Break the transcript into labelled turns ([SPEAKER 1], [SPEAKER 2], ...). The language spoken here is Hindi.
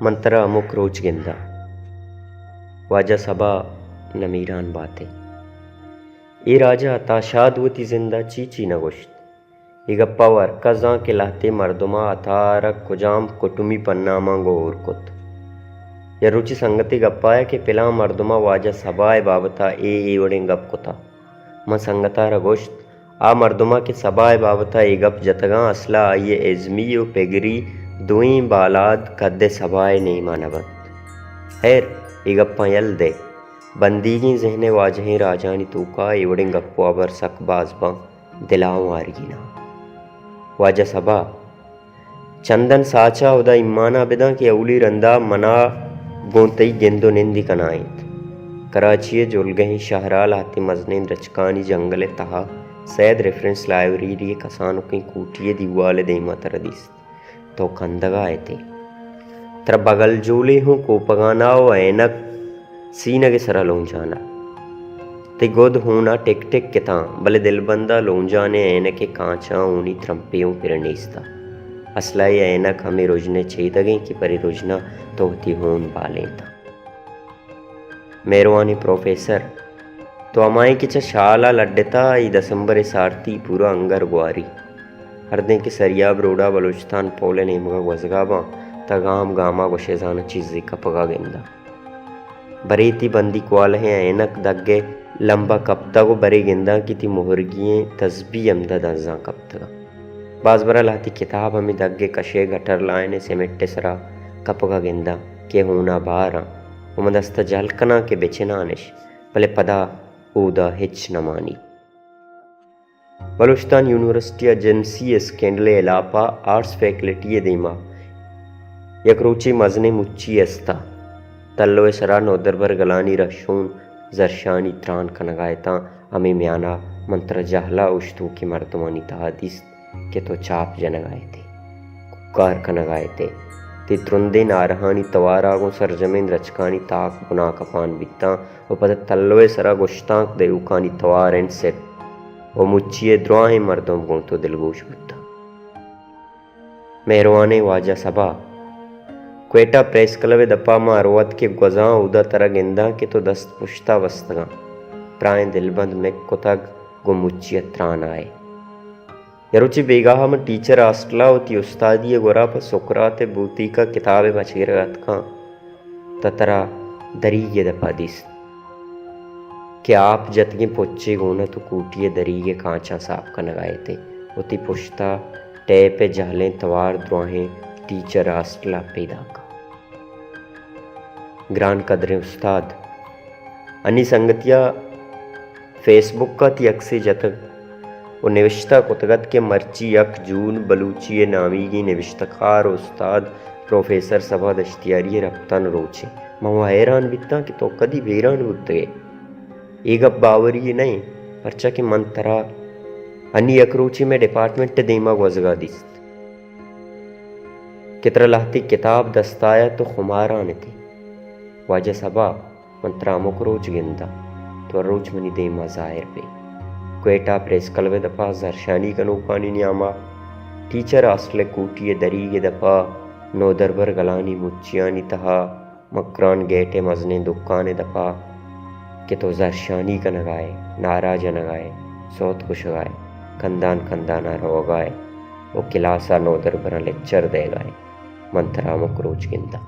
[SPEAKER 1] मंत्रा अमुक रोच गिंदा वाजा सबा नमीरान बातें ए राजा ताशादवती जिंदा चीची नगोश्त इगप्पा वर्कजा के लहते मर्दुमा अथारक कुजाम कुटुमी पन्नामा गोर कुत या रुचि संगति गप्पाया के पिला मर्दुमा वाजा सबाए बाबता ए वड़े गप कुता म संगता रगोश्त आ मर्दुमा के सबाए बाबता ए गप जतगा असला ये एजमी व पेगरी दुई बालाद कद्दे सबाए नहीं मानवत खैर ए गप्पा यल दे बंदीगी जहने वाजहें राजानी तूका एवड़े गप्पो अबर सक बाजबा दिलाओ आरगीना वाजा सबा चंदन साचा उदा इम्माना बिदा के अवली रंदा मना गोंतई गेंदो निंदी कनाइत कराची जुलगही शहराल आती मजनीन रचकानी जंगले तहा सैद रेफरेंस लाइब्रेरी कसानो की कूटिये दीवाले देमा तरदीस तो कंदगा आए थे तर बगल जोले हूँ को पगानाओ ऐनक सीना के सरा लों जाना ते गोद होना टेक टेक के ता भले दिलबंदा लों जाने ऐनक के कांचा ऊनी त्रंपियों पिरनीस्ता असला ये ऐनक हमें रोजने छेदगे की परि रोजना तो होती होन बालें था मेहरबानी प्रोफेसर तो अमाई की शाला लड्डता ई दसंबर सारती पूरा अंगर गुआरी हरदे के सरिया बरोड़ा बलूचिस्तान पोले नेमगा वजगाबा तगाम गामा गोशेजाना चीज़ी कपगा गेंदा बरेती बंदी क्वाल है ऐनक दग्गे लंबा कप्ता को बरे गेंदा की थी मुहरगिए तस्बी अमदा दजा कप्तगा बाज बरा लाती किताब हमें दग्गे कशे गटर लाने सिमेटे सरा कपगा गेंदा के होना बारा उमदस्ता जलकना के बेचनानिश भले पदा ऊदा हिच नमानी बलूचिस्तान यूनिवर्सिटी एजेंसी स्कैंडले इलापा आर्ट्स फैकल्टी देमा यकरोची मजने मुच्ची अस्ता तल्लो सरा नोदरबर गलानी रशून जरशानी त्रान कनगायता अमी म्याना मंत्र जहला उश्तू की मर्दमानी तहादिस के तो चाप जनगाए थे कुकार कनगाए थे तित्रुंदे नारहानी तवारागों सरजमें रचकानी ताक बुना कपान बित्ता और पद तल्लोए सरा गुश्ताक देउकानी तवार एंड सेट वो मुच्चिए द्रोहे मर्दों को तो दिलगोश बुद्धा मेहरवाने वाजा सबा क्वेटा प्रेस क्लब दपा मा अरवत के गजा उदा तरह गेंदा के तो दस्त पुश्ता वस्तगा प्राय दिलबंद में कुतग गो मुच्चिए त्रान आए यरुचि बेगाह में टीचर आस्टला होती उस्तादी गोरा पर सुकरात बूती का किताबे बचेरगत का ततरा दरी ये दपा दिस कि आप जतगे पोच्चे गोना तो कूटिए दरी के कांचा साफ का लगाए थे उती पुश्ता टे पे जहलें तवार द्रोहें टीचर आस्टला पैदा का ग्रान कदरे उस्ताद अन्य संगतिया फेसबुक का ती अक्से जतक वो निविश्ता कुतगत के मर्ची यक जून बलूची नामी की निविश्तकार उस्ताद प्रोफेसर सभा दश्तियारी रफ्तान रोचे मवा हैरान बिता कि तो कदी बेरान बुद्ध एक अब बावरी नहीं परचा के मंतरा अन्य यकरोची में डिपार्टमेंट देमा वजगा दिस कितरा लाती किताब दस्ताया तो खुमारा ने थी वाजा सबा मंत्रा मुक रोज गिंदा तो रोज मनी देमा जाहिर पे क्वेटा प्रेस कलवे दफा जरशानी कनूकानी न्यामा टीचर आसले कूटिए दरी के दफा नोदरबर गलानी मुच्चियानी तहा मकरान गेटे मजने दुकाने दफा कि तो जरशानी का नगाए नाराज नगाए सौत कुछ गाए कंदान कंदाना रोगाए वो किलासा नोदर बरा लेक्चर दे गाए मंत्रा मुक रोज गिंदा।